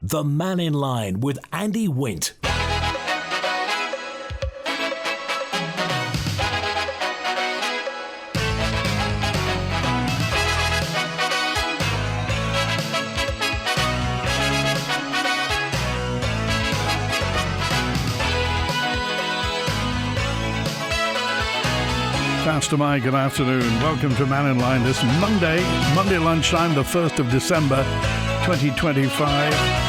The Mannin Line with Andy Wint. Pastor Mike, good afternoon. Welcome to Mannin Line this Monday lunchtime, the 1st of December, 2025.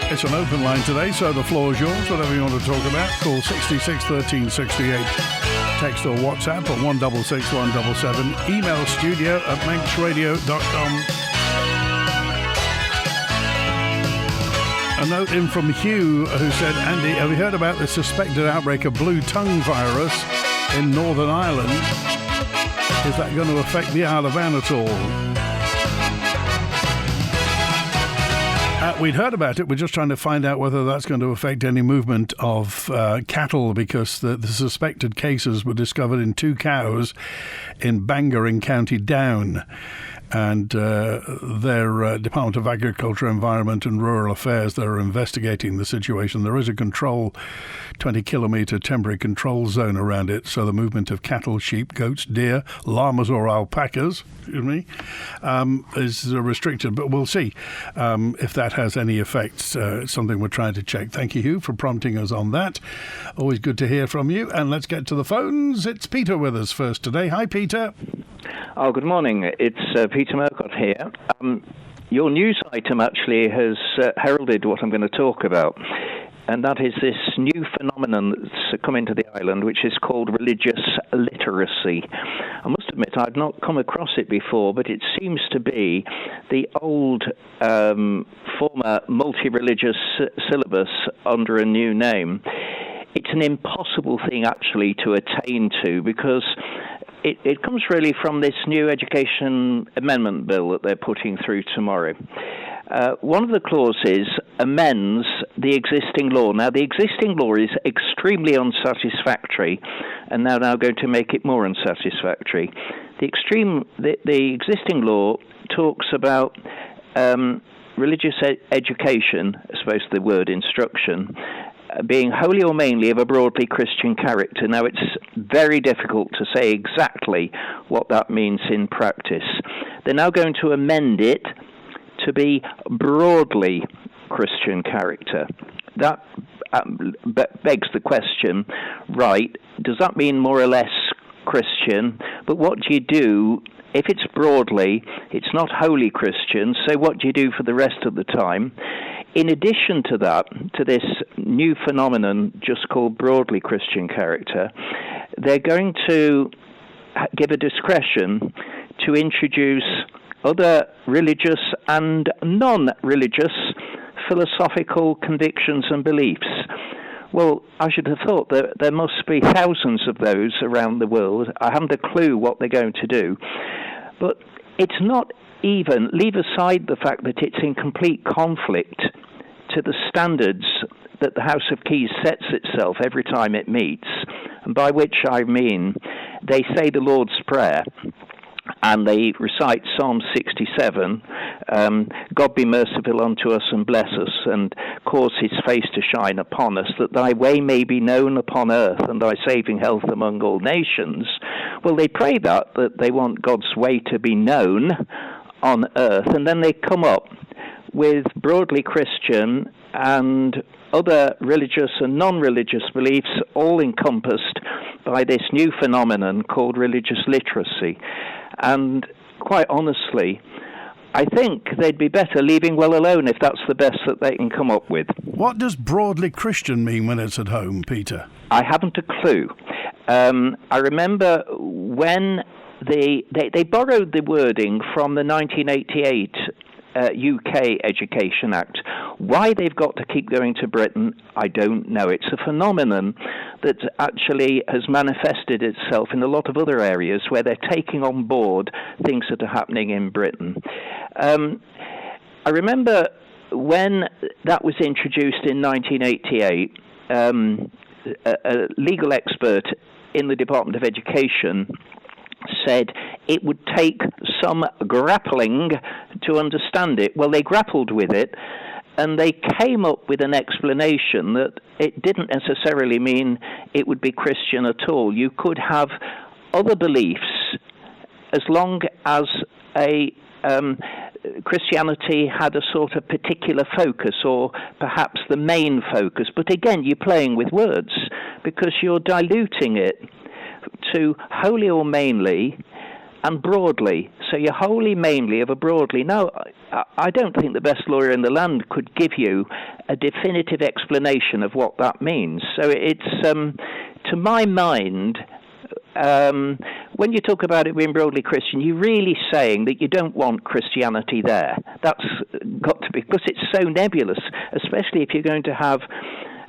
It's an open line today, so the floor is yours. Whatever you want to talk about, call 66 13 68. Text or WhatsApp at 166 177. Email studio@manxradio.com. A note in from Hugh who said, Andy, have you heard about the suspected outbreak of blue tongue virus in Northern Ireland? Is that going to affect the Isle of Man at all? We'd heard about it. We're just trying to find out whether that's going to affect any movement of cattle, because the suspected cases were discovered in 2 cows in Bangor in County Down. And their Department of Agriculture, Environment and Rural Affairs, they're investigating the situation. There is a 20-kilometre temporary control zone around it, so the movement of cattle, sheep, goats, deer, llamas or alpacas, is restricted. But we'll see if that has any effects. It's something we're trying to check. Thank you, Hugh, for prompting us on that. Always good to hear from you. And let's get to the phones. It's Peter with us first today. Hi, Peter. Oh, good morning. It's Peter Murcott here. Your news item actually has heralded what I'm going to talk about, and that is this new phenomenon that's come into the island, which is called religious literacy. I must admit I've not come across it before, but it seems to be the old former multi-religious syllabus under a new name. It's an impossible thing actually to attain to, because it comes really from this new education amendment bill that they're putting through tomorrow. One of the clauses amends the existing law. Now, the existing law is extremely unsatisfactory, and they're now going to make it more unsatisfactory. The existing law talks about religious education, I suppose the word instruction, being wholly or mainly of a broadly Christian character. Now, it's very difficult to say exactly what that means in practice. They're now going to amend it to be broadly Christian character. That begs the question, right, does that mean more or less Christian? But what do you do if it's broadly, it's not wholly Christian, so what do you do for the rest of the time? In addition to that, to this new phenomenon just called broadly Christian character, they're going to give a discretion to introduce other religious and non-religious philosophical convictions and beliefs. Well, I should have thought that there must be thousands of those around the world. I haven't a clue what they're going to do. But it's not even, leave aside the fact that it's in complete conflict to the standards that the House of Keys sets itself every time it meets, and by which I mean they say the Lord's Prayer, and they recite Psalm 67, God be merciful unto us and bless us, and cause his face to shine upon us, that thy way may be known upon earth, and thy saving health among all nations. Well, they pray that they want God's way to be known on earth, and then they come up with broadly Christian and other religious and non-religious beliefs, all encompassed by this new phenomenon called religious literacy. And quite honestly, I think they'd be better leaving well alone if that's the best that they can come up with. What does broadly Christian mean when it's at home, Peter? I haven't a clue. I remember when they borrowed the wording from the 1988 UK Education Act. Why they've got to keep going to Britain, I don't know. It's a phenomenon that actually has manifested itself in a lot of other areas where they're taking on board things that are happening in Britain. I remember when that was introduced in 1988, a legal expert in the Department of Education said it would take some grappling to understand it. Well, they grappled with it, And they came up with an explanation that it didn't necessarily mean it would be Christian at all. You could have other beliefs as long as Christianity had a sort of particular focus, or perhaps the main focus. But again, you're playing with words because you're diluting it to wholly or mainly and broadly. So you're wholly, mainly, over broadly. Now, I don't think the best lawyer in the land could give you a definitive explanation of what that means. So it's, to my mind, when you talk about it being broadly Christian, you're really saying that you don't want Christianity there. That's got to be, because it's so nebulous, especially if you're going to have.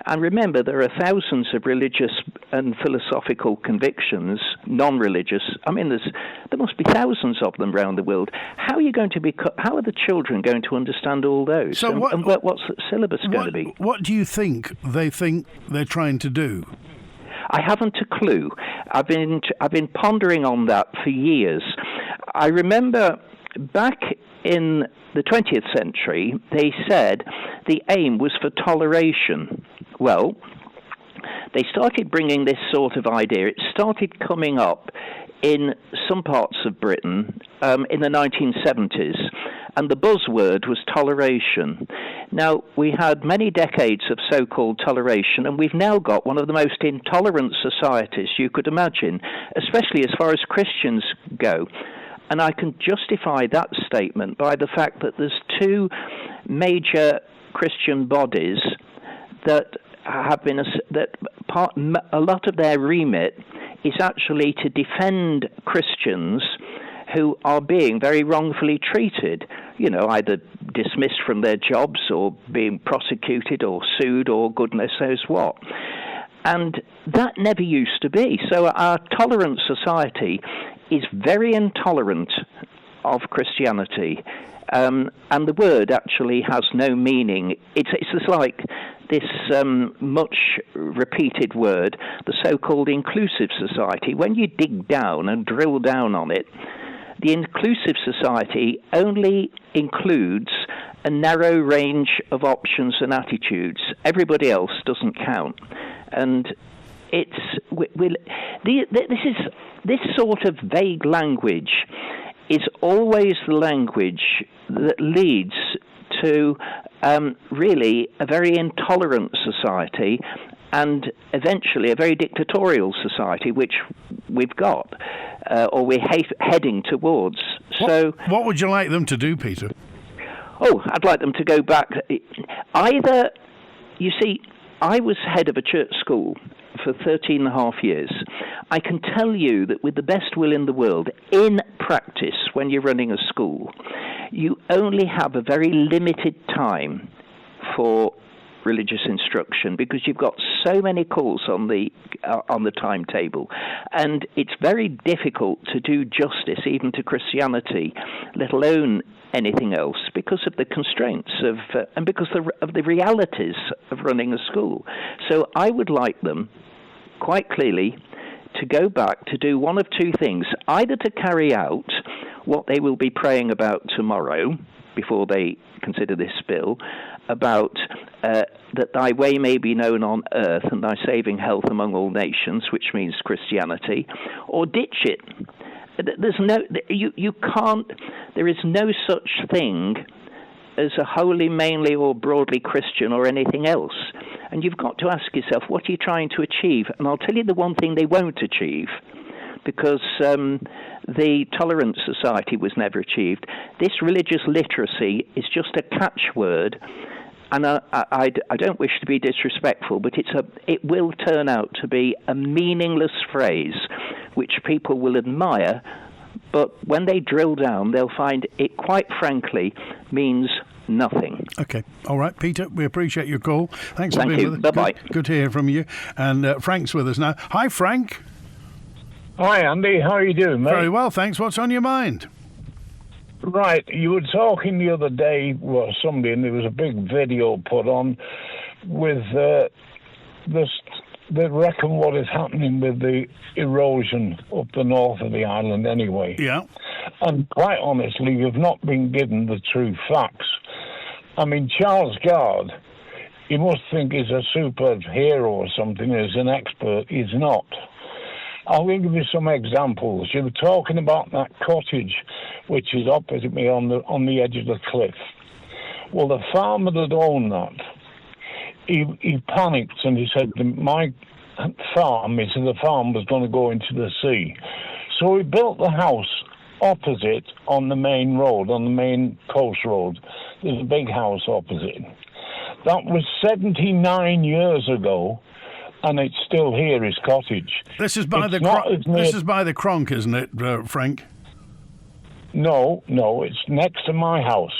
And remember, there are thousands of religious and philosophical convictions, non-religious. I mean, there must be thousands of them around the world. How are you going to how are the children going to understand all those? So and what's the syllabus going to be? What do you think they're trying to do? I haven't a clue. I've been pondering on that for years. I remember back in the 20th century, they said the aim was for toleration. Well, they started bringing this sort of idea. It started coming up in some parts of Britain in the 1970s, and the buzzword was toleration. Now, we had many decades of so-called toleration, and we've now got one of the most intolerant societies you could imagine, especially as far as Christians go. And I can justify that statement by the fact that there's two major Christian bodies that have been a lot of their remit is actually to defend Christians who are being very wrongfully treated, either dismissed from their jobs or being prosecuted or sued or goodness knows what. And that never used to be. So our tolerant society is very intolerant of Christianity. And the word actually has no meaning. It's just like this much repeated word, the so-called inclusive society. When you dig down and drill down on it, the inclusive society only includes a narrow range of options and attitudes. Everybody else doesn't count. And this sort of vague language is always the language that leads to really a very intolerant society and eventually a very dictatorial society, which we've got, or we're heading towards. What would you like them to do, Peter? Oh, I'd like them to go back. Either, you see, I was head of a church school for 13 and a half years. I can tell you that with the best will in the world, in practice, when you're running a school, you only have a very limited time for religious instruction because you've got so many calls on the timetable, and it's very difficult to do justice even to Christianity, let alone anything else, because of the constraints of and because of the realities of running a school. So I would like them, quite clearly, to go back to do one of two things: either to carry out what they will be praying about tomorrow before they consider this bill, about that thy way may be known on earth and thy saving health among all nations, which means Christianity, or ditch it. There's no, you can't, there is no such thing as a wholly, mainly, or broadly Christian or anything else. And you've got to ask yourself, what are you trying to achieve? And I'll tell you the one thing they won't achieve, because the tolerant society was never achieved. This religious literacy is just a catchword, and I don't wish to be disrespectful, but it will turn out to be a meaningless phrase which people will admire, but when they drill down, they'll find it, quite frankly, means nothing. Okay. All right, Peter, we appreciate your call. Thanks for being with us. Bye-bye. Good to hear from you. And Frank's with us now. Hi, Frank. Hi, Andy. How are you doing, mate? Very well, thanks. What's on your mind? Right. You were talking the other day with somebody, and there was a big video put on with they reckon what is happening with the erosion up the north of the island anyway. Yeah. And quite honestly, you've not been given the true facts. I mean, Charles Gard, you must think he's a superhero or something, he's an expert. He's not. I'll give you some examples. You were talking about that cottage, which is opposite me on the edge of the cliff. Well, the farmer that owned that, he panicked and he said, the farm was going to go into the sea. So he built the house opposite on the main road, on the main coast road. There's a big house opposite. That was 79 years ago, and it's still here, his cottage. This is by the Cronk, isn't it, Frank? No, it's next to my house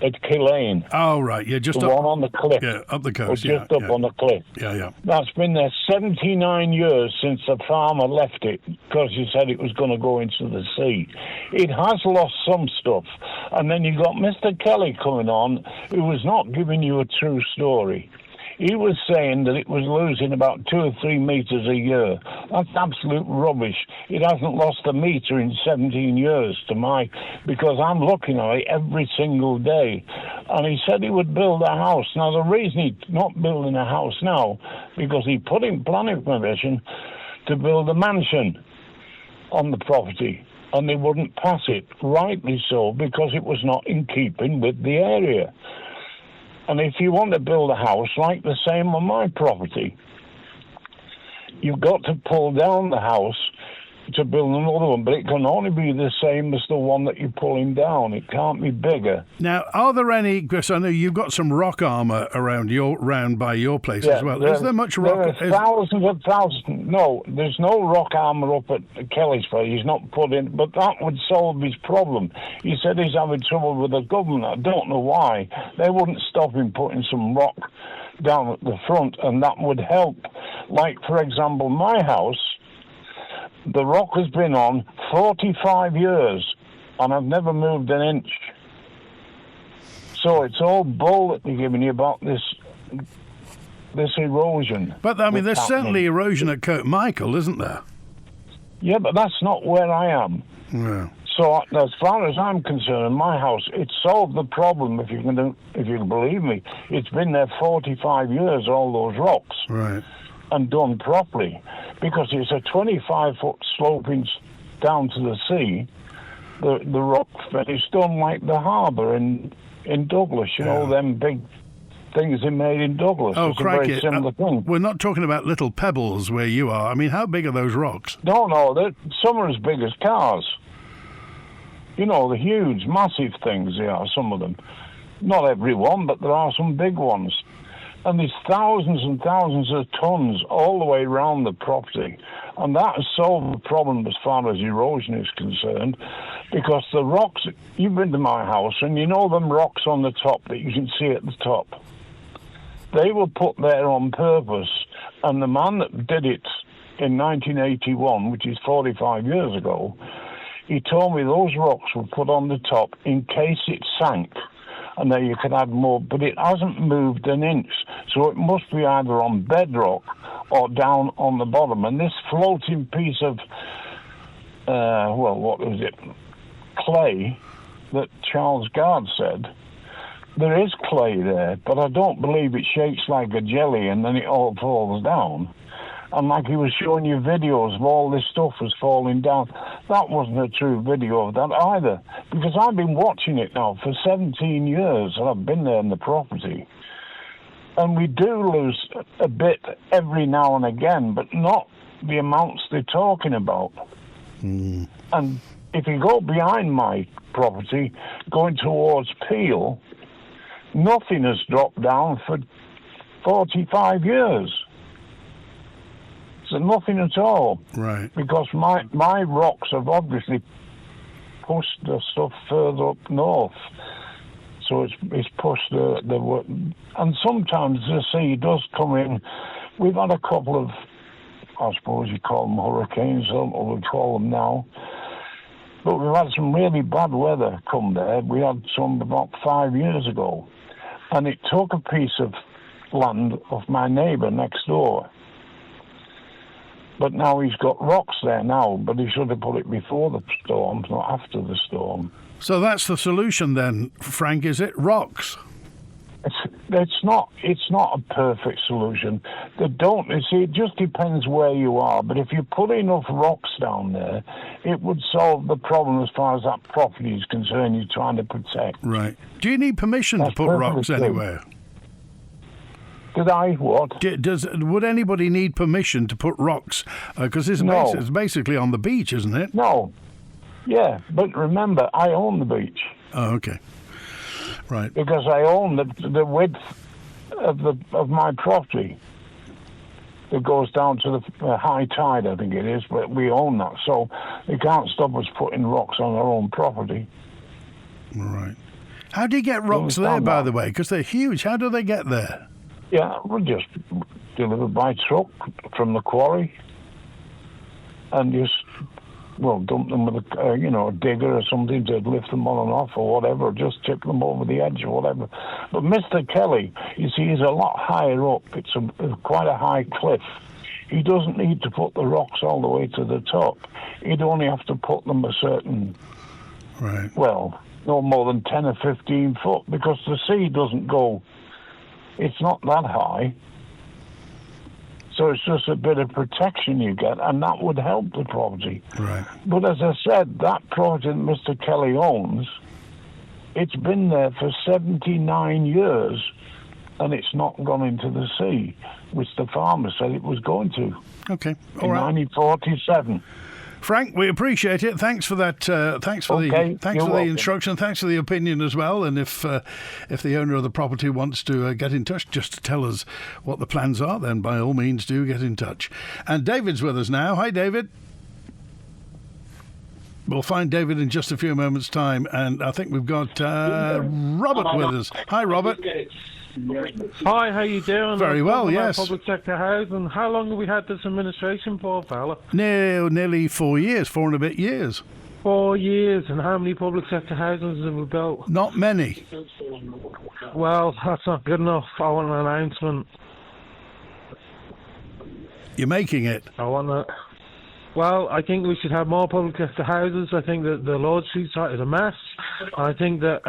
at Killane. Oh, right, yeah, just the up, one on the cliff. Yeah, up the coast, just up on the cliff. Yeah. That's been there 79 years since the farmer left it, because he said it was going to go into the sea. It has lost some stuff. And then you got Mr. Kelly coming on, who was not giving you a true story. He was saying that it was losing about 2 or 3 meters a year. That's absolute rubbish. It hasn't lost a meter in 17 years because I'm looking at it every single day. And he said he would build a house. Now, the reason he's not building a house now, because he put in planning permission to build a mansion on the property, and they wouldn't pass it, rightly so, because it was not in keeping with the area. And if you want to build a house like the same on my property, you've got to pull down the house to build another one, but it can only be the same as the one that you're pulling down. It can't be bigger. Now, are there any, Chris, I know you've got some rock armour round by your place as well. Is there much rock? There are thousands. No, there's no rock armour up at Kelly's place. He's not put in, but that would solve his problem. He said he's having trouble with the government. I don't know why. They wouldn't stop him putting some rock down at the front, and that would help. Like, for example, my house, the rock has been on 45 years, and I've never moved an inch. So it's all bull that they're giving you about this erosion. But, I mean, there's certainly erosion at Cote Michael, isn't there? Yeah, but that's not where I am. Yeah. So as far as I'm concerned, my house, it solved the problem, if you can believe me. It's been there 45 years, all those rocks. Right. And done properly, because it's a 25-foot sloping down to the sea. The rock, it's done like the harbour in Douglas. You know, them big things they made in Douglas. Oh, it's crikey! A very similar thing. We're not talking about little pebbles where you are. I mean, how big are those rocks? No, some are as big as cars. You know, the huge, massive things they are. Some of them, not every one, but there are some big ones. And there's thousands and thousands of tons all the way around the property. And that has solved the problem as far as erosion is concerned, because the rocks, you've been to my house, and you know them rocks on the top that you can see at the top. They were put there on purpose, and the man that did it in 1981, which is 45 years ago, he told me those rocks were put on the top in case it sank. And then you could add more, but it hasn't moved an inch. So it must be either on bedrock or down on the bottom. And this floating piece of, what was it? Clay that Charles Gard said, there is clay there, but I don't believe it shakes like a jelly and then it all falls down. And like he was showing you videos of all this stuff was falling down. That wasn't a true video of that either, because I've been watching it now for 17 years, and I've been there in the property. And we do lose a bit every now and again, but not the amounts they're talking about. And if you go behind my property, going towards Peel, nothing has dropped down for 45 years. So nothing at all. Right. Because my rocks have obviously pushed the stuff further up north. So it's pushed the and sometimes the sea does come in. We've had a couple of, I suppose you call them hurricanes, or we call them now. But we've had some really bad weather come there. We had some about 5 years ago. And it took a piece of land of my neighbour next door. But now he's got rocks there now, but he should have put it before the storm, not after the storm. So that's the solution then, Frank, is it? Rocks? It's not a perfect solution. It just depends where you are. But if you put enough rocks down there, it would solve the problem as far as that property is concerned you're trying to protect. Right. Do you need permission to put rocks anywhere? Did I what? Would anybody need permission to put rocks? Because it's basically on the beach, isn't it? No. Yeah, but remember, I own the beach. Oh, okay. Right. Because I own the width of my property. It goes down to the high tide, I think it is, but we own that. So they can't stop us putting rocks on our own property. Right. How do you get rocks there, by the way? Because they're huge. How do they get there? Yeah, we just deliver by truck from the quarry. And just... dump them with a digger or something to lift them on and off or whatever, just tip them over the edge or whatever. But Mr. Kelly, you see, he's a lot higher up. It's quite a high cliff. He doesn't need to put the rocks all the way to the top. He'd only have to put them a certain, no more than 10 or 15 foot, because the sea doesn't go, it's not that high. So it's just a bit of protection you get, and that would help the property. Right. But as I said, that property that Mr. Kelly owns, it's been there for 79 years, and it's not gone into the sea, which the farmer said it was going to. Okay. All right. 1947. Frank, we appreciate it. Thanks for that. Thanks for the instruction. Thanks for the opinion as well. And if the owner of the property wants to get in touch, just to tell us what the plans are, then by all means do get in touch. And David's with us now. Hi, David. We'll find David in just a few moments' time, and I think we've got Robert with us. Hi, Robert. Hi, how you doing? Very well, yes. Public sector housing. How long have we had this administration for, fella? Nearly 4 years, 4 and a bit years. 4 years, and how many public sector houses have we built? Not many. Well, that's not good enough. I want an announcement. You're making it. I want that. Well, I think we should have more public sector houses. I think that the Lord Street site is a mess. I think that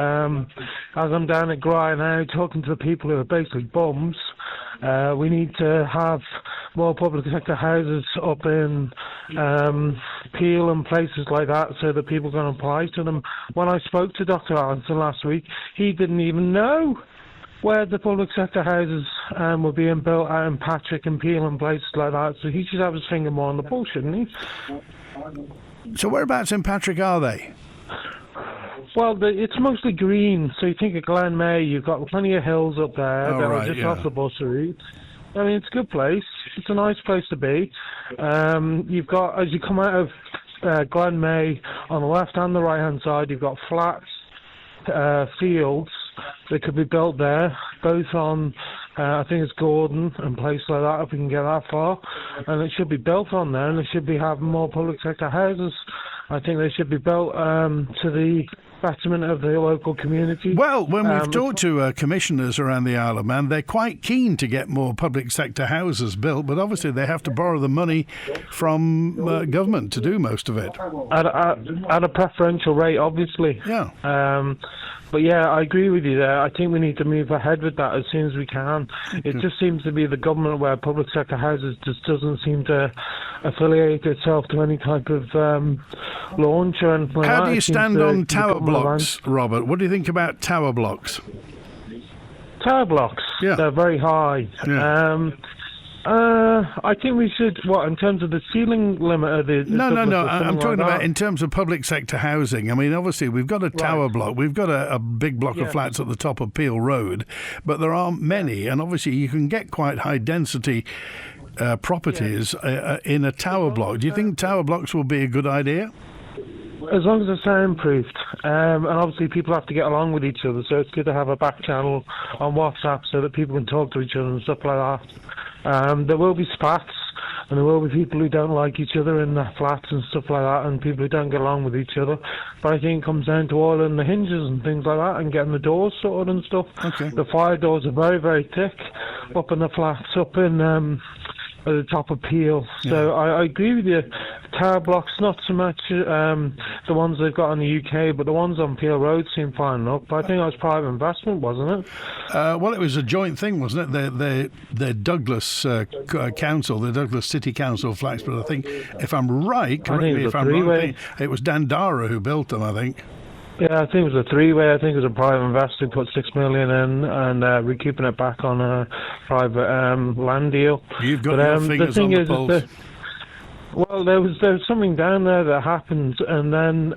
as I'm down at Grey now talking to the people who are basically bums, we need to have more public sector houses up in Peel and places like that so that people can apply to them. When I spoke to Dr. Allinson last week, he didn't even know where the public sector houses were being built out in Patrick and Peel and places like that. So he should have his finger more on the ball, shouldn't he? So whereabouts in Patrick are they? Well, it's mostly green. So you think of Glen May, you've got plenty of hills up there that are just off the bus route. I mean, it's a good place. It's a nice place to be. You've got, as you come out of Glen May, on the left and the right-hand side, you've got flats, fields that could be built there, both on, I think it's Gordon and places like that, if we can get that far. And it should be built on there, and they should be having more public sector houses. I think they should be built to the betterment of the local community. Well, when we've talked to commissioners around the Isle of Man, they're quite keen to get more public sector houses built, but obviously they have to borrow the money from government to do most of it. At a preferential rate, obviously. Yeah. But yeah, I agree with you there. I think we need to move ahead with that as soon as we can. It just seems to be the government where public sector houses just doesn't seem to affiliate itself to any type of launch or anything like that. How do you stand on tower blocks, Robert? What do you think about tower blocks? Tower blocks? Yeah. They're very high. Yeah. I think we should, in terms of the ceiling limit of the... No. I'm talking about in terms of public sector housing. I mean, obviously, we've got a tower block. We've got a big block of flats at the top of Peel Road, but there aren't many. And obviously, you can get quite high density properties in a tower block. Do you think tower blocks will be a good idea? As long as they're soundproofed. And obviously people have to get along with each other, so it's good to have a back channel on WhatsApp so that people can talk to each other and stuff like that. There will be spats, and there will be people who don't like each other in the flats and stuff like that, and people who don't get along with each other. But I think it comes down to oiling the hinges and things like that, and getting the doors sorted and stuff. Okay. The fire doors are very, very thick up in the flats, up in... at the top of Peel. So I agree with you. tower blocks, not so much the ones they've got in the UK, but the ones on Peel Road seem fine enough. But I think that was private investment, wasn't it? Well, it was a joint thing, wasn't it? The Douglas Council, the Douglas City Council, Flaxford, I think, if I'm right, correct me if I'm wrong, it was Dandara who built them, I think. Yeah, I think it was a three-way. I think it was a private investor who put $6 million in, and we're keeping it back on a private land deal. You've got your fingers on the pulse. Well, there was something down there that happened, and then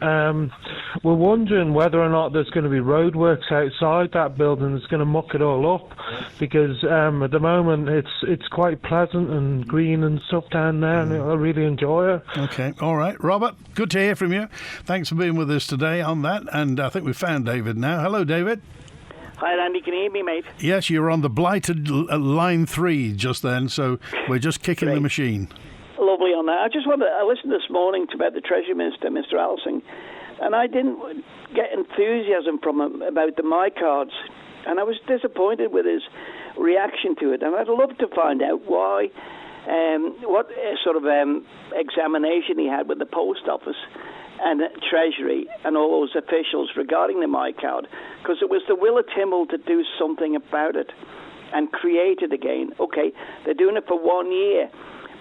we're wondering whether or not there's going to be roadworks outside that building that's going to muck it all up, because at the moment it's quite pleasant and green and stuff down there, and I really enjoy it. Okay, all right. Robert, good to hear from you. Thanks for being with us today on that, and I think we've found David now. Hello, David. Hi, Andy. Can you hear me, mate? Yes, you were on the blighted line 3 just then, so we're just kicking the machine. Lovely on that. I listened this morning to about the Treasury Minister, Mr. Alsing, and I didn't get enthusiasm from him about the MiCards, and I was disappointed with his reaction to it. And I'd love to find out why, what sort of examination he had with the Post Office and Treasury and all those officials regarding the MiCard, because it was the will of Timmel to do something about it and create it again. Okay, they're doing it for 1 year.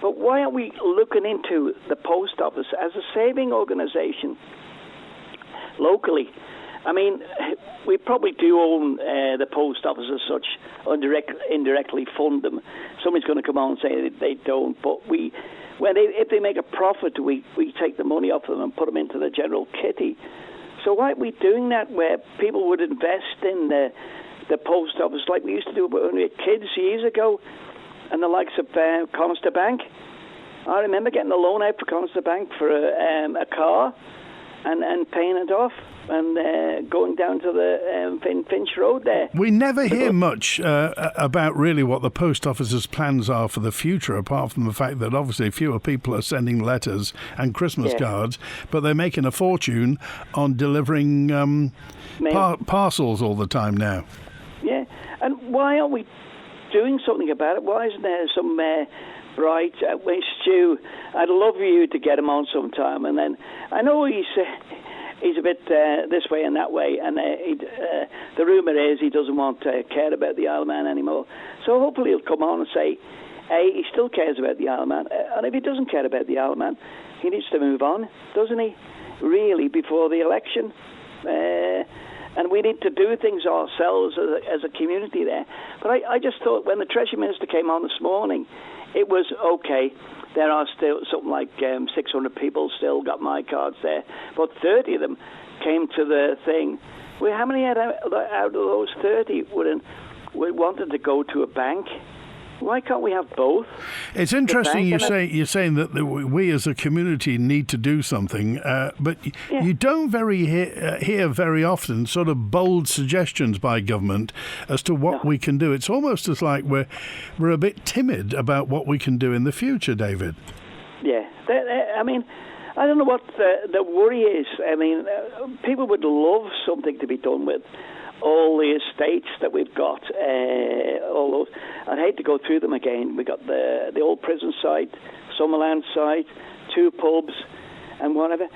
But why aren't we looking into the Post Office as a saving organisation locally? I mean, we probably do own the Post Office as such, indirectly fund them. Somebody's going to come on and say they don't, but if they make a profit, we take the money off them and put them into the general kitty. So why aren't we doing that, where people would invest in the Post Office like we used to do when we were kids years ago? And the likes of Conster Bank. I remember getting a loan out for Conster Bank for a car and paying it off and going down to the Finch Road there. We never hear much about really what the Post Office's plans are for the future, apart from the fact that obviously fewer people are sending letters and Christmas cards, but they're making a fortune on delivering parcels all the time now. Yeah, and why aren't we doing something about it? Why isn't there some bright Stu? I'd love you to get him on sometime. And then I know he's a bit this way and that way, and the rumour is he doesn't want to care about the Isle of Man anymore. So hopefully he'll come on and say, he still cares about the Isle of Man. And if he doesn't care about the Isle of Man, he needs to move on, doesn't he? Really, before the election. And we need to do things ourselves as a community there. But I just thought when the Treasury Minister came on this morning, it was okay. There are still something like 600 people still got MiCards there, but 30 of them came to the thing. Well, how many out of those 30 wanted to go to a bank? Why can't we have both? It's interesting you're saying that we as a community need to do something, but you don't hear very often sort of bold suggestions by government as to what we can do. It's almost as like we're a bit timid about what we can do in the future, David. Yeah, I mean, I don't know what the worry is. I mean, people would love something to be done with all the estates that we've got, all those. I'd hate to go through them again. We got the old prison site, Summerland site, 2 pubs, and whatever.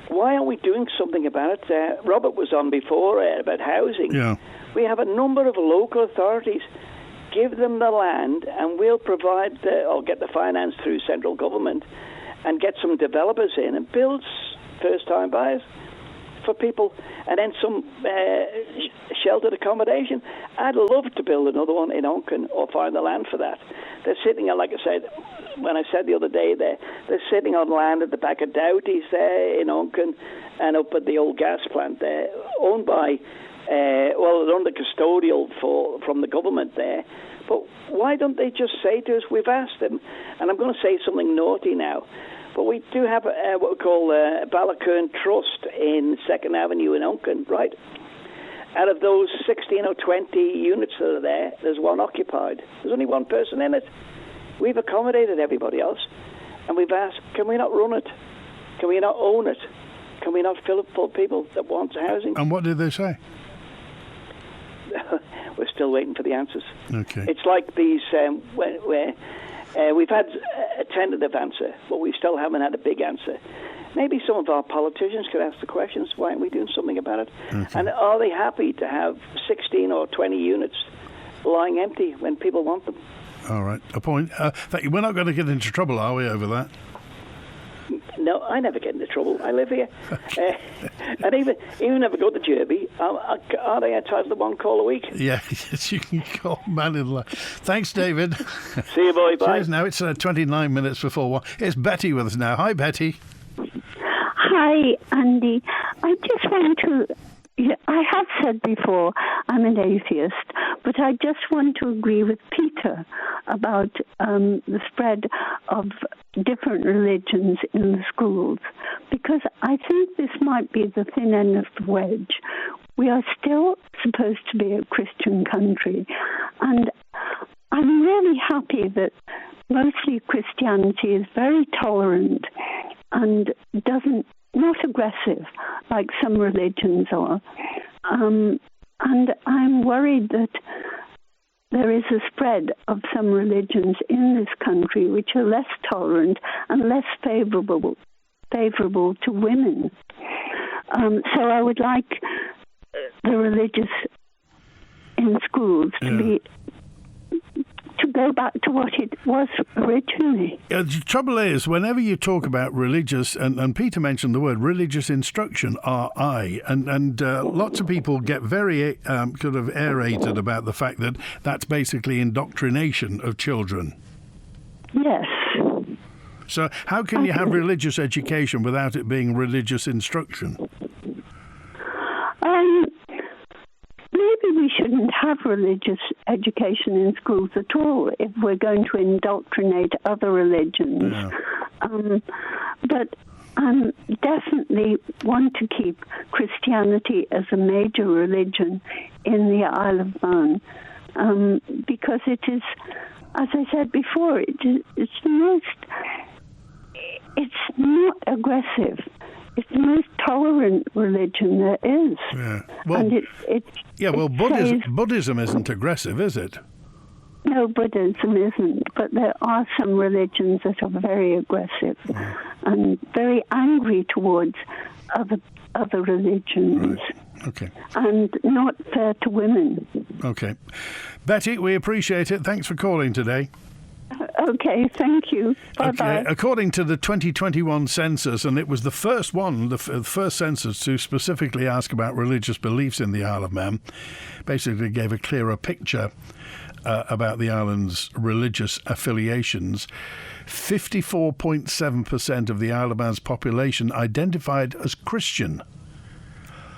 Why aren't we doing something about it? Robert was on before about housing. Yeah. We have a number of local authorities. Give them the land, and we'll provide or get the finance through central government, and get some developers in and build first-time buyers for people, and then some sheltered accommodation. I'd love to build another one in Onken or find the land for that. They're sitting on, like I said, when I said the other day they're sitting on land at the back of Doughty's there in Onken and up at the old gas plant there, owned by, they're under custodial from the government there. But why don't they just say to us, we've asked them, and I'm going to say something naughty now, but we do have what we call Ballacurn Trust in 2nd Avenue in Onken, right? Out of those 16 or 20 units that are there, there's one occupied. There's only one person in it. We've accommodated everybody else, and we've asked, can we not run it? Can we not own it? Can we not fill it full of people that want housing? And what did they say? We're still waiting for the answers. Okay. It's like these where We've had a tentative answer, but we still haven't had a big answer. Maybe some of our politicians could ask the questions, why aren't we doing something about it? Okay. And are they happy to have 16 or 20 units lying empty when people want them? All right, a point. We're not going to get into trouble, are we, over that? No, I never get into trouble. I live here. And even if I go to Derby, are they entitled to one call a week? Yeah, yes, you can call Mannin Line. Thanks, David. See you, boy. Bye. Cheers now. It's 29 minutes before 1. It's Betty with us now. Hi, Betty. Hi, Andy. I just want to... I have said before I'm an atheist, but I just want to agree with Peter about the spread of different religions in the schools, because I think this might be the thin end of the wedge. We are still supposed to be a Christian country, and I'm really happy that mostly Christianity is very tolerant and not aggressive like some religions are. And I'm worried that there is a spread of some religions in this country which are less tolerant and less favourable to women. So I would like the religious in schools to go back to what it was originally. The trouble is, whenever you talk about religious, and Peter mentioned the word religious instruction, RI, and lots of people get very sort of aerated about the fact that that's basically indoctrination of children. Yes. So how can you have religious education without it being religious instruction? Maybe we shouldn't have religious education in schools at all if we're going to indoctrinate other religions. Yeah. But I definitely want to keep Christianity as a major religion in the Isle of Man, because it is, as I said before, it's not aggressive. It's the most tolerant religion there is. Yeah. Well, Buddhism isn't aggressive, is it? No, Buddhism isn't. But there are some religions that are very aggressive and very angry towards other religions. Right. Okay. And not fair to women. Okay. Betty, we appreciate it. Thanks for calling today. Okay, thank you. Bye-bye. Okay. According to the 2021 census, and it was the first one, the first census to specifically ask about religious beliefs in the Isle of Man, basically gave a clearer picture about the island's religious affiliations. 54.7% of the Isle of Man's population identified as Christian.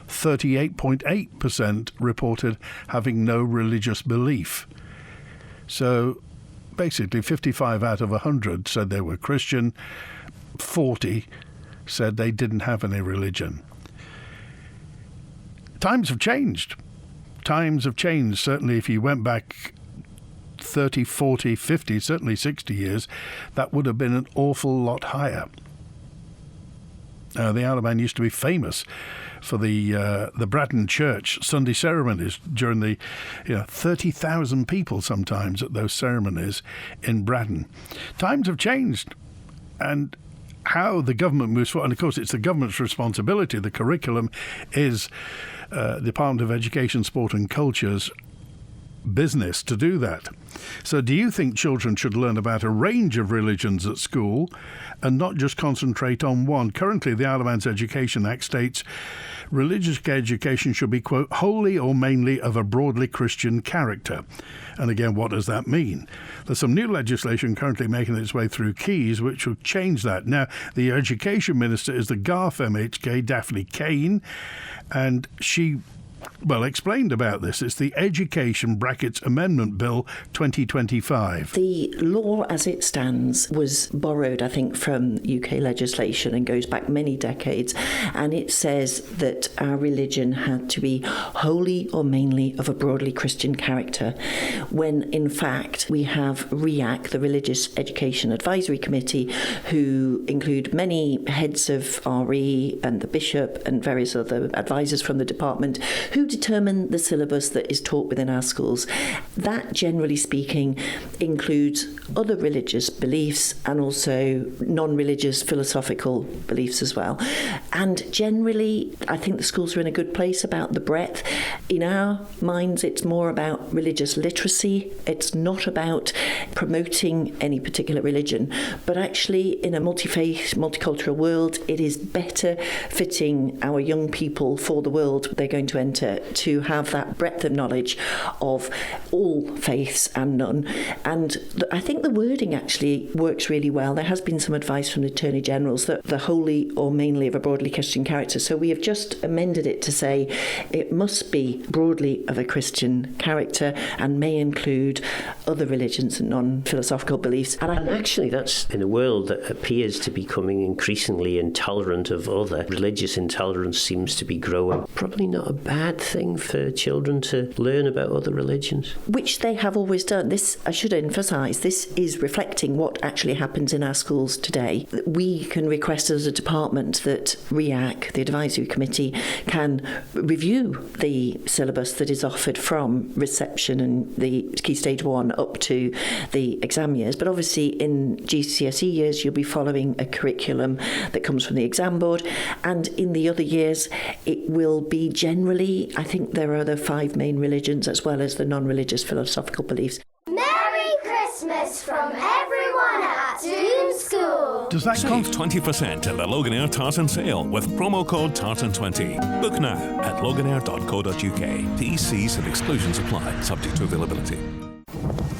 38.8% reported having no religious belief. So basically 55 out of 100 said they were Christian, 40 said they didn't have any religion. Times have changed. Certainly if you went back 30, 40, 50, certainly 60 years, that would have been an awful lot higher. The Isle of Man used to be famous for the Braddon Church Sunday ceremonies during the 30,000 people sometimes at those ceremonies in Braddon. Times have changed, and how the government moves forward, and of course it's the government's responsibility. The curriculum is the Department of Education, Sport and Culture's business to do that. So do you think children should learn about a range of religions at school and not just concentrate on one? Currently, the Isle of Man's Education Act states religious education should be, quote, wholly or mainly of a broadly Christian character. And again, what does that mean? There's some new legislation currently making its way through Keys which will change that. Now, the Education Minister is the Garth MHK, Daphne Kane, and she explained about this. It's the Education Amendment Bill 2025. The law as it stands was borrowed, I think, from UK legislation and goes back many decades. And it says that our religion had to be wholly or mainly of a broadly Christian character, when in fact we have REAC, the Religious Education Advisory Committee, who include many heads of RE and the Bishop and various other advisors from the department, who determine the syllabus that is taught within our schools. That, generally speaking, includes other religious beliefs and also non-religious philosophical beliefs as well. And generally, I think the schools are in a good place about the breadth. In our minds, it's more about religious literacy. It's not about promoting any particular religion, but actually in a multi-faith, multicultural world, it is better fitting our young people for the world they're going to enter to have that breadth of knowledge of all faiths and none. And I think the wording actually works really well. There has been some advice from the Attorney Generals that the wholly or mainly of a broadly Christian character. So we have just amended it to say it must be broadly of a Christian character and may include other religions and non-philosophical beliefs. And actually that's in a world that appears to be becoming increasingly intolerant of other. Religious intolerance seems to be growing. Probably not a bad thing for children to learn about other religions. Which they have always done. This, I should emphasise, this is reflecting what actually happens in our schools today. We can request as a department that REAC, the advisory committee, can review the syllabus that is offered from reception and the Key Stage 1 up to the exam years. But obviously in GCSE years you'll be following a curriculum that comes from the exam board, and in the other years it will be generally, I think there are the 5 main religions as well as the non-religious philosophical beliefs. Merry Christmas from everyone at Doom School. Does that Save 20% in the Loganair Tartan sale with promo code Tartan20. Book now at loganair.co.uk. T.E.Cs and exclusions apply, subject to availability.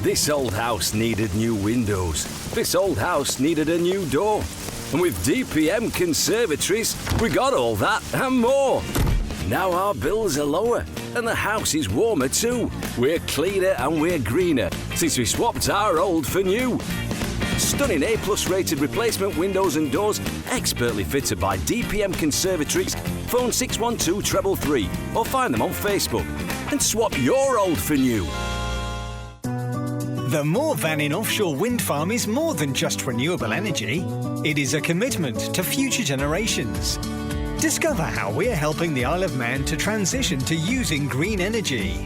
This old house needed new windows. This old house needed a new door. And with DPM Conservatories, we got all that and more. Now our bills are lower and the house is warmer too. We're cleaner and we're greener since we swapped our old for new. Stunning A+ rated replacement windows and doors, expertly fitted by DPM Conservatories. Phone 612 333 or find them on Facebook and swap your old for new. The Moor Mannin offshore wind farm is more than just renewable energy. It is a commitment to future generations. Discover how we're helping the Isle of Man to transition to using green energy.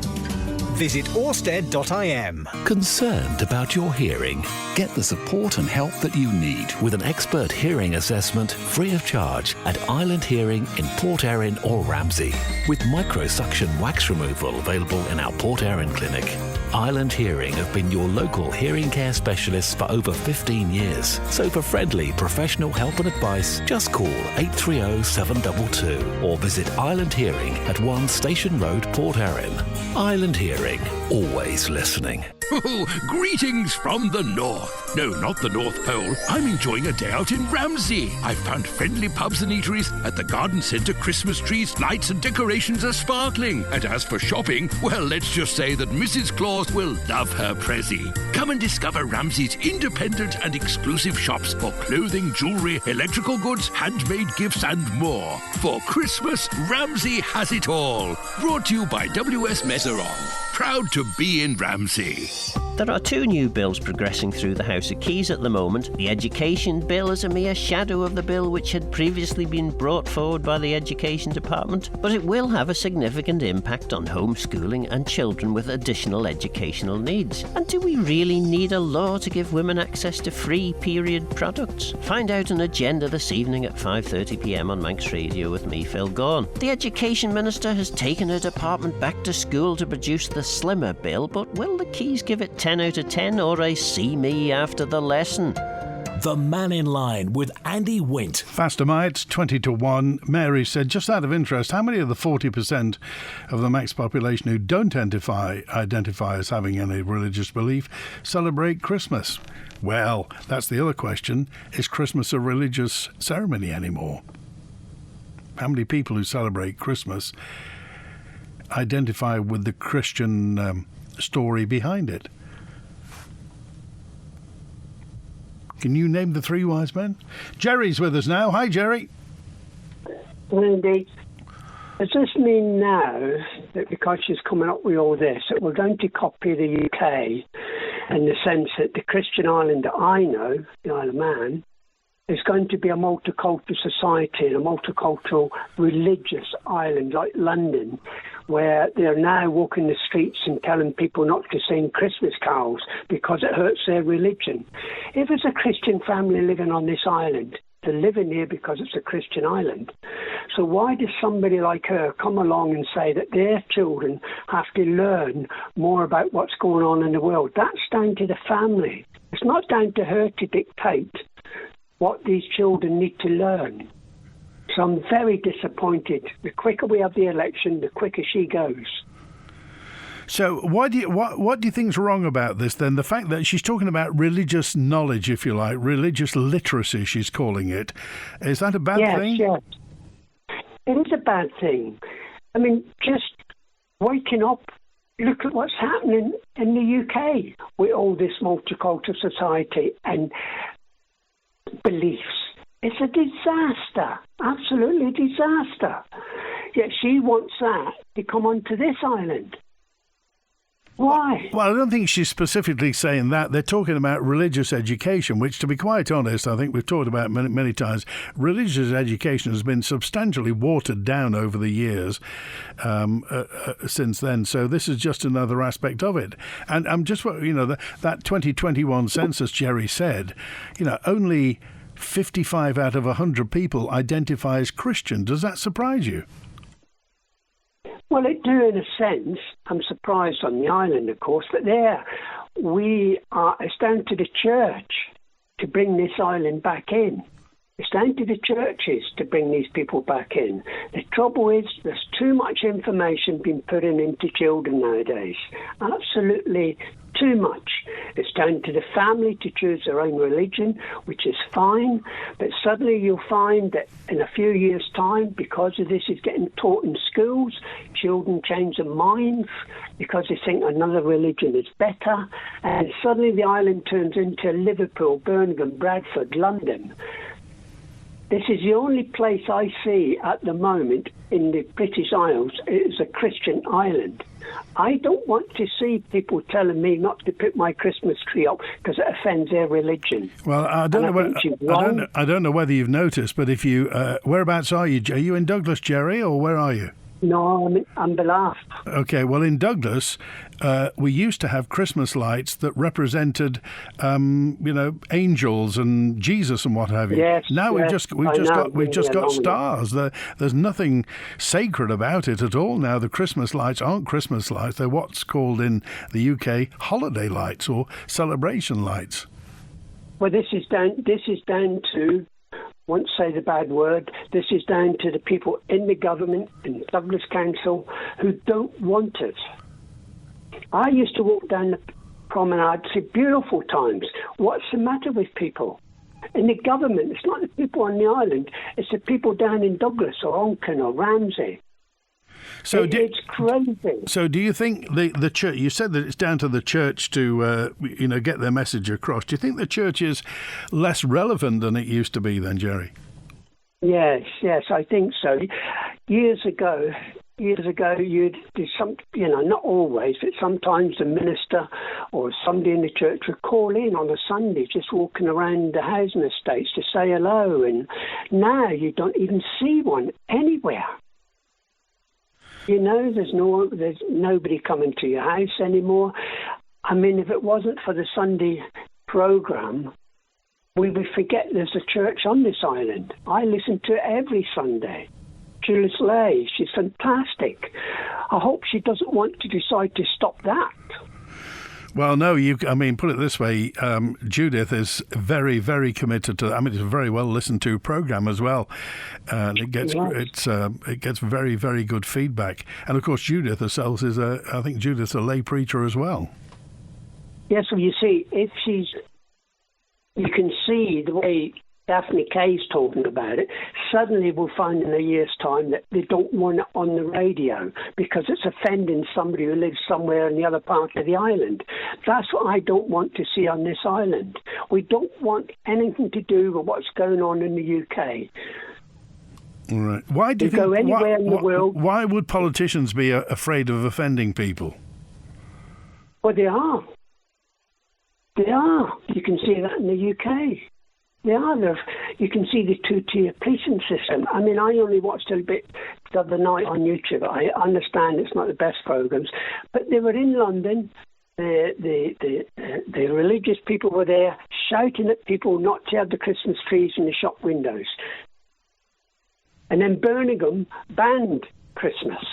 Visit orsted.im. Concerned about your hearing? Get the support and help that you need with an expert hearing assessment free of charge at Island Hearing in Port Erin or Ramsey, with microsuction wax removal available in our Port Erin clinic. Island Hearing have been your local hearing care specialists for over 15 years. So for friendly professional help and advice, just call 830 722 or visit Island Hearing at 1 Station Road, Port Erin. Island Hearing, always listening. Greetings from the north. No, not the North Pole. I'm enjoying a day out in Ramsey. I've found friendly pubs and eateries. At the garden centre, Christmas trees, lights and decorations are sparkling. And as for shopping, well, let's just say that Mrs. Claus will love her Prezi. Come and discover Ramsey's independent and exclusive shops for clothing, jewellery, electrical goods, handmade gifts and more. For Christmas, Ramsey has it all. Brought to you by W.S. Mezeron. Proud to be in Ramsey. There are 2 new bills progressing through the House of Keys at the moment. The Education Bill is a mere shadow of the bill which had previously been brought forward by the Education Department, but it will have a significant impact on homeschooling and children with additional educational needs. And do we really need a law to give women access to free period products? Find out an agenda this evening at 5:30pm on Manx Radio with me, Phil Gaughan. The Education Minister has taken her department back to school to produce the slimmer bill, but will the Keys give it 10 out of 10 or a see me after the lesson? The Mannin Line with Andy Wint. Faster mites, 20-1. Mary said, just out of interest, how many of the 40% of the Manx population who don't identify as having any religious belief celebrate Christmas? Well, that's the other question. Is Christmas a religious ceremony anymore? How many people who celebrate Christmas identify with the Christian story behind it? Can you name the 3 wise men? Jerry's with us now. Hi, Jerry. Andy, does this mean now that because she's coming up with all this, that we're going to copy the UK in the sense that the Christian island that I know, the Isle of Man, there's going to be a multicultural society and a multicultural religious island like London, where they're now walking the streets and telling people not to sing Christmas carols because it hurts their religion. If it's a Christian family living on this island, they're living here because it's a Christian island. So why does somebody like her come along and say that their children have to learn more about what's going on in the world? That's down to the family. It's not down to her to dictate what these children need to learn. So I'm very disappointed. The quicker we have the election, the quicker she goes. So what do you think's wrong about this then? The fact that she's talking about religious knowledge, if you like, religious literacy, she's calling it. Is that a bad thing? Yes. It is a bad thing. I mean, just waking up, look at what's happening in the UK with all this multicultural society and beliefs. It's a disaster, absolutely disaster. Yet she wants that to come onto this island. Why? Well, I don't think she's specifically saying that. They're talking about religious education, which, to be quite honest, I think we've talked about many times. Religious education has been substantially watered down over the years since then. So this is just another aspect of it. And I'm just, that 2021 census, Jerry said, only 55 out of 100 people identify as Christian. Does that surprise you? Well, it do in a sense. I'm surprised on the island, of course, but it's down to the church to bring this island back in. It's down to the churches to bring these people back in. The trouble is there's too much information being put into children nowadays. Absolutely too much. It's down to the family to choose their own religion, which is fine, but suddenly you'll find that in a few years' time, because of this is getting taught in schools, children change their minds because they think another religion is better, and suddenly the island turns into Liverpool, Birmingham, Bradford, London. This is the only place I see at the moment in the British Isles is a Christian island. I don't want to see people telling me not to put my Christmas tree up because it offends their religion. Well, I don't know whether you've noticed, but if you, whereabouts are you? Are you in Douglas, Jerry, or where are you? No, I'm Belfast. Okay, well, in Douglas, we used to have Christmas lights that represented, angels and Jesus and what have you. Yes. Now we've just got stars. There's nothing sacred about it at all now. The Christmas lights aren't Christmas lights. They're what's called in the UK holiday lights or celebration lights. Well, this is down to. Won't say the bad word. This is down to the people in the government and Douglas Council who don't want it. I used to walk down the promenade, see beautiful times. What's the matter with people? In the government, it's not the people on the island, it's the people down in Douglas or Onken or Ramsey. So it's crazy. So do you think the church, you said that it's down to the church to, get their message across. Do you think the church is less relevant than it used to be then, Jerry? Yes, I think so. Years ago, you'd do some, not always, but sometimes the minister or somebody in the church would call in on a Sunday, just walking around the housing estates to say hello. And now you don't even see one anywhere. There's nobody coming to your house anymore. I mean, if it wasn't for the Sunday program, we would forget there's a church on this island. I listen to it every Sunday. Julius Lay, she's fantastic. I hope she doesn't want to decide to stop that. Well, no, put it this way, Judith is very, very committed to that. I mean, it's a very well listened to program as well. And it gets very, very good feedback. And of course, Judith herself Judith's a lay preacher as well. Yes, well, you see, you can see the way Daphne Kay's talking about it, suddenly we'll find in a year's time that they don't want it on the radio because it's offending somebody who lives somewhere in the other part of the island. That's what I don't want to see on this island. We don't want anything to do with what's going on in the UK. All right. Why do you think, go anywhere in the world? Why would politicians be afraid of offending people? Well, they are. They are. You can see that in the UK. They are. You can see the two-tier policing system. I mean, I only watched a bit the other night on YouTube. I understand it's not the best programs, but they were in London. The religious people were there shouting at people not to have the Christmas trees in the shop windows. And then Birmingham banned Christmas.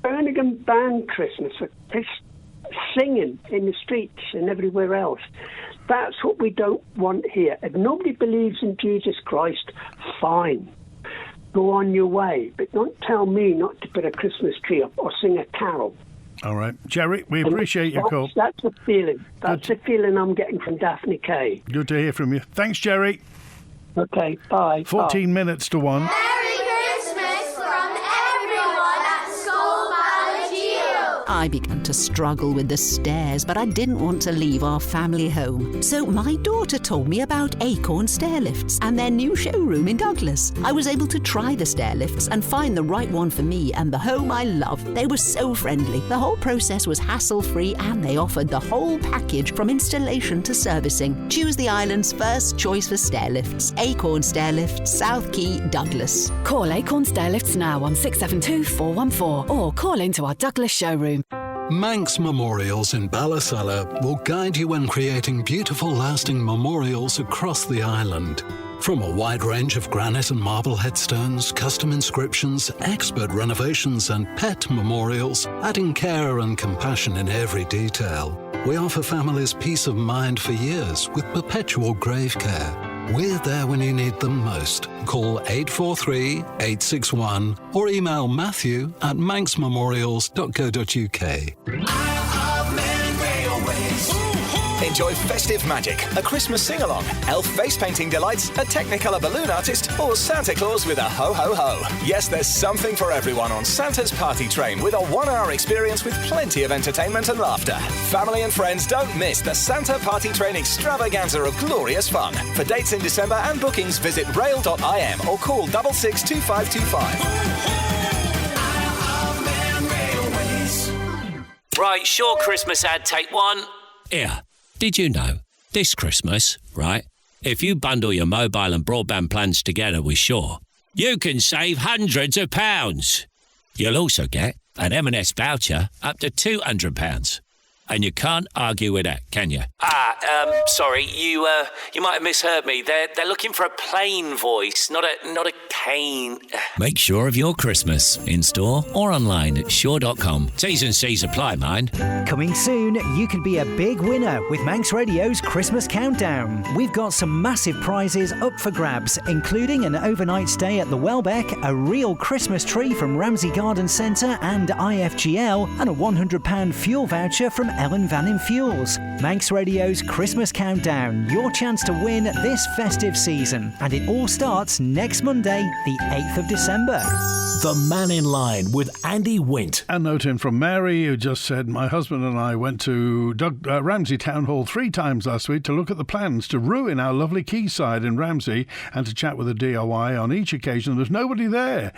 Birmingham banned Christmas for singing in the streets and everywhere else. That's what we don't want here. If nobody believes in Jesus Christ, fine. Go on your way. But don't tell me not to put a Christmas tree up or sing a carol. All right. Jerry, we appreciate your call. That's the feeling. That's the feeling I'm getting from Daphne Kay. Good to hear from you. Thanks, Jerry. Okay, bye. 14 minutes to 1. Merry Christmas from everyone at Skull Valley Geo. I began to struggle with the stairs, but I didn't want to leave our family home. So my daughter told me about Acorn Stair Lifts and their new showroom in Douglas. I was able to try the stair lifts and find the right one for me and the home I love. They were so friendly. The whole process was hassle-free and they offered the whole package from installation to servicing. Choose the island's first choice for stair lifts. Acorn Stair Lifts, South Quay, Douglas. Call Acorn Stair Lifts now on 672 414 or call into our Douglas showroom. Manx Memorials in Ballasalla will guide you when creating beautiful lasting memorials across the island. From a wide range of granite and marble headstones, custom inscriptions, expert renovations and pet memorials, adding care and compassion in every detail. We offer families peace of mind for years with perpetual grave care. We're there when you need them most. Call 843-861 or email matthew@manxmemorials.co.uk. Enjoy festive magic, a Christmas sing-along, elf face painting delights, a Technicolor balloon artist, or Santa Claus with a ho-ho-ho. Yes, there's something for everyone on Santa's Party Train with a 1-hour experience with plenty of entertainment and laughter. Family and friends, don't miss the Santa Party Train extravaganza of glorious fun. For dates in December and bookings, visit rail.im or call 662525. Right, short Christmas ad, take one. Here. Did you know, this Christmas, right, if you bundle your mobile and broadband plans together with Shaw, you can save hundreds of pounds. You'll also get an M&S voucher up to £200. And you can't argue with that, can you? Sorry, you might have misheard me. They're looking for a plain voice, not a cane. Make sure of your Christmas in store or online at shaw.com. T's and C's apply, mind. Coming soon, you could be a big winner with Manx Radio's Christmas Countdown. We've got some massive prizes up for grabs, including an overnight stay at the Welbeck, a real Christmas tree from Ramsey Garden Centre and IFGL, and a £100 fuel voucher from Ellen Vannin Fuels. Manx Radio's Christmas Countdown, your chance to win this festive season. And it all starts next Monday, the 8th of December. The Mannin Line with Andy Wint. A note in from Mary, who just said, my husband and I went to Ramsey Town Hall 3 times last week to look at the plans to ruin our lovely quayside in Ramsey and to chat with the DIY. On each occasion, there was nobody there.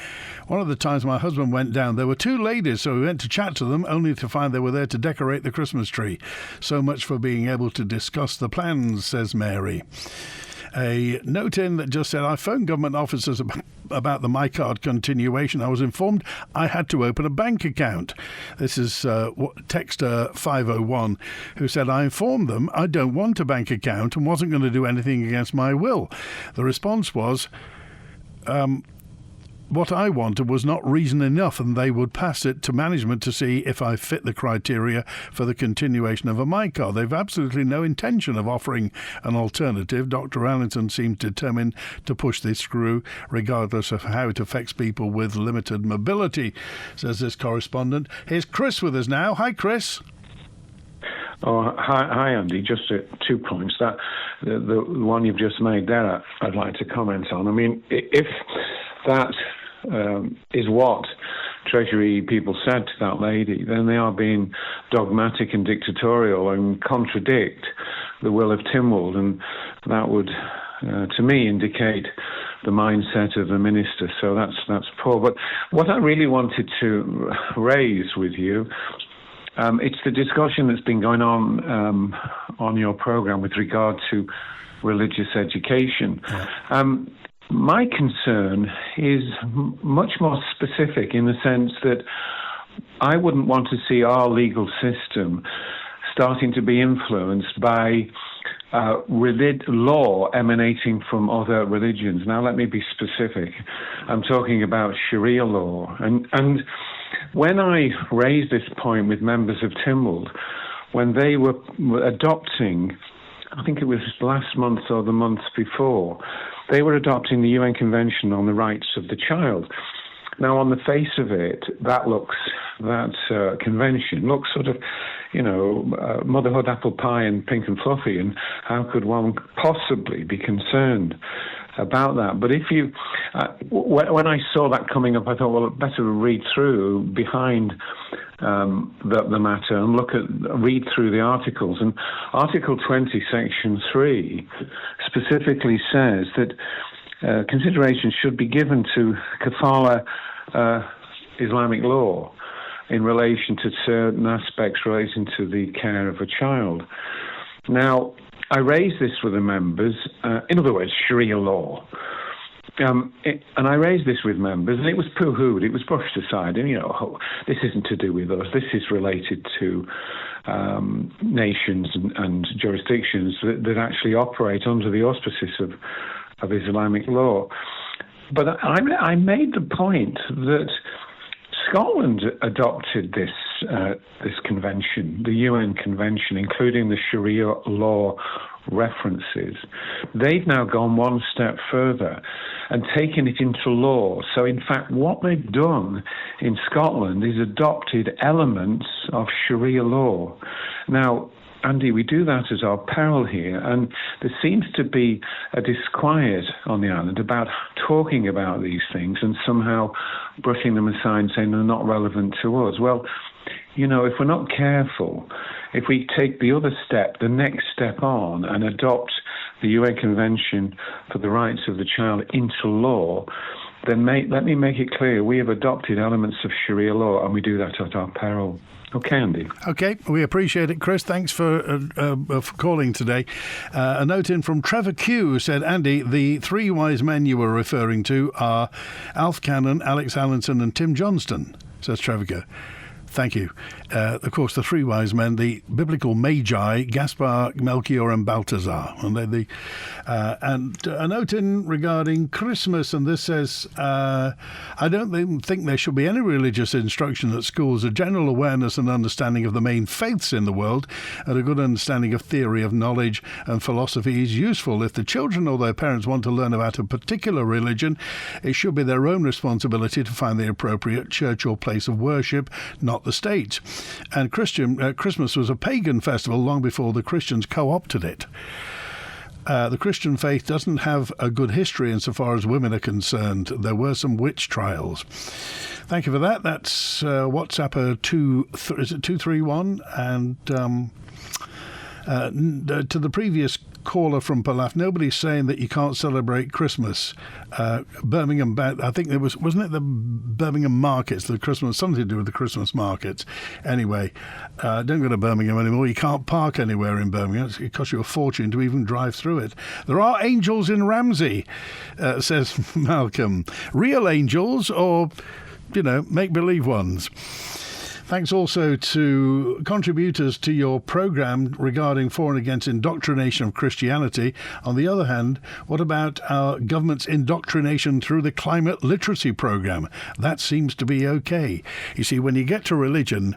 One of the times my husband went down, there were 2 ladies, so we went to chat to them, only to find they were there to decorate the Christmas tree. So much for being able to discuss the plans, says Mary. A note in that just said, I phoned government officers about the MiCard continuation. I was informed I had to open a bank account. This is Texter 501, who said, I informed them I don't want a bank account and wasn't going to do anything against my will. The response was, what I wanted was not reason enough, and they would pass it to management to see if I fit the criteria for the continuation of a MiCard. They've absolutely no intention of offering an alternative. Dr. Allington seems determined to push this through, regardless of how it affects people with limited mobility, says this correspondent. Here's Chris with us now. Hi, Chris. Oh, hi, Andy. Just 2 points. That the one you've just made there, I'd like to comment on. I mean, if that is what Treasury people said to that lady, then they are being dogmatic and dictatorial and contradict the will of Tynwald, and that would, to me, indicate the mindset of the minister. So that's poor. But what I really wanted to raise with you, it's the discussion that's been going on your programme with regard to religious education. My concern is much more specific in the sense that I wouldn't want to see our legal system starting to be influenced by law emanating from other religions. Now, let me be specific. I'm talking about Sharia law. And when I raised this point with members of Tynwald, when they were adopting, I think it was last month or the month before, they were adopting the UN Convention on the Rights of the Child. Now, on the face of it, that convention looks sort of, motherhood apple pie and pink and fluffy, and how could one possibly be concerned about that? But if you, when I saw that coming up, I thought, well, better read through behind the matter and read through the articles. And Article 20, Section 3 specifically says that consideration should be given to kafala Islamic law in relation to certain aspects relating to the care of a child. Now, I raised this with the members, in other words, Sharia law. And I raised this with members, and it was poo-hooed, it was brushed aside. And, this isn't to do with us. This is related to nations and jurisdictions that actually operate under the auspices of Islamic law. But I made the point that Scotland adopted this convention, the UN convention, including the Sharia law references. They've now gone one step further and taken it into law. So, in fact, what they've done in Scotland is adopted elements of Sharia law. Now, Andy, we do that at our peril here, and there seems to be a disquiet on the island about talking about these things and somehow brushing them aside and saying they're not relevant to us. Well, if we're not careful, if we take the other step, the next step on, and adopt the UN Convention for the Rights of the Child into law, then let me make it clear, we have adopted elements of Sharia law, and we do that at our peril. Okay, Andy. Okay, we appreciate it, Chris. Thanks for calling today. A note in from Trevor Q said, Andy, the three wise men you were referring to are Alf Cannon, Alex Allinson and Tim Johnston, says Trevor Q. Thank you. Of course, the three wise men, the biblical magi, Gaspar, Melchior and Balthazar. And and a note in regarding Christmas, and this says, I don't think there should be any religious instruction at schools. A general awareness and understanding of the main faiths in the world and a good understanding of theory of knowledge and philosophy is useful. If the children or their parents want to learn about a particular religion, it should be their own responsibility to find the appropriate church or place of worship, not the state. And Christmas was a pagan festival long before the Christians co-opted it. The Christian faith doesn't have a good history insofar as women are concerned. There were some witch trials. Thank you for that. That's WhatsApper 231. And to the previous caller from Palaf, nobody's saying that you can't celebrate Christmas. Birmingham, I think there wasn't it the Birmingham markets, the Christmas, something to do with the Christmas markets. Anyway, don't go to Birmingham anymore. You can't park anywhere in Birmingham. It costs you a fortune to even drive through it. There are angels in Ramsey, says Malcolm. Real angels or, make-believe ones. Thanks also to contributors to your programme regarding for and against indoctrination of Christianity. On the other hand, what about our government's indoctrination through the climate literacy programme? That seems to be okay. You see, when you get to religion,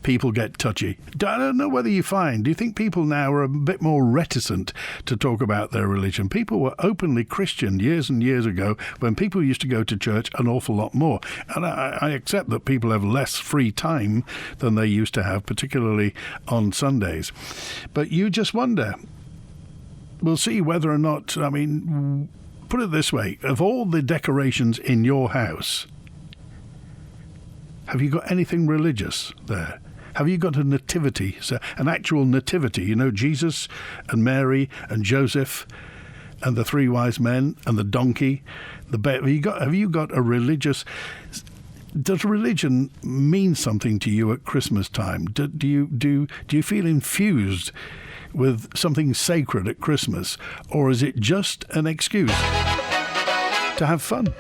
people get touchy. I don't know whether you find, do you think people now are a bit more reticent to talk about their religion? People were openly Christian years and years ago when people used to go to church an awful lot more. And I accept that people have less free time than they used to have, particularly on Sundays. But you just wonder, we'll see whether or not, put it this way, of all the decorations in your house, have you got anything religious there? Have you got a nativity, an actual nativity? Jesus and Mary and Joseph and the three wise men and the donkey, the bear. Have you got a religious? Does religion mean something to you at Christmas time? Do you feel infused with something sacred at Christmas, or is it just an excuse to have fun?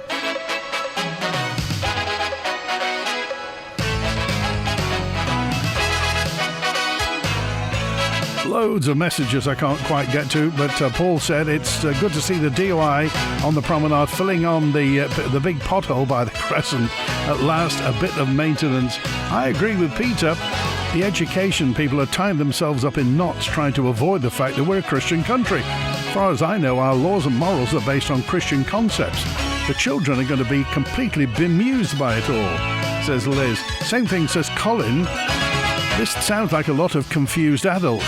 Loads of messages I can't quite get to, but Paul said it's good to see the DOI on the promenade filling on the big pothole by the Crescent. At last, a bit of maintenance. I agree with Peter. The education people are tying themselves up in knots trying to avoid the fact that we're a Christian country. As far as I know, our laws and morals are based on Christian concepts. The children are going to be completely bemused by it all, says Liz. Same thing says Colin. This sounds like a lot of confused adults.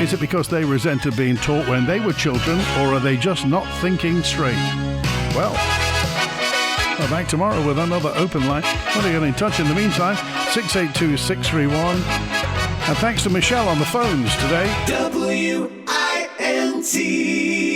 Is it because they resented being taught when they were children, or are they just not thinking straight? Well, we're back tomorrow with another open line. Want to get in touch in the meantime? 682-631. And thanks to Michelle on the phones today. WINT.